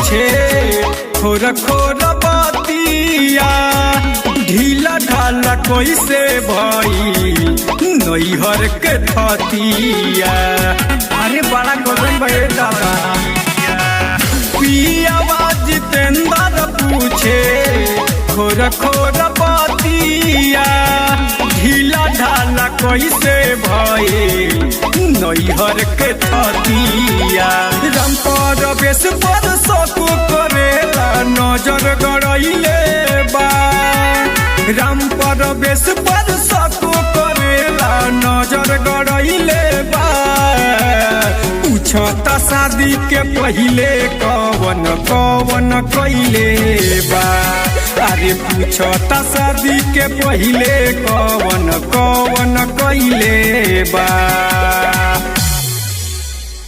पूछे खोर खोर बतिया ढीला ढाला कैसे भई नैहर के थतिया। अरे बड़ा गजन भये दादा। पियावा जितेंद्र पूछे खोर खोर बतिया ढीला ढाला कैसे भई नैहर के थतिया। राम परवेश पर सकू करेला नजर गड़ैले बा। राम परवेश पर सकू करेला नजर गड़ैले बा। पूछता शादी के पहिले कवन कवन कैले बा। अरे पूछता शादी के पहिले कवन कवन कैले बा।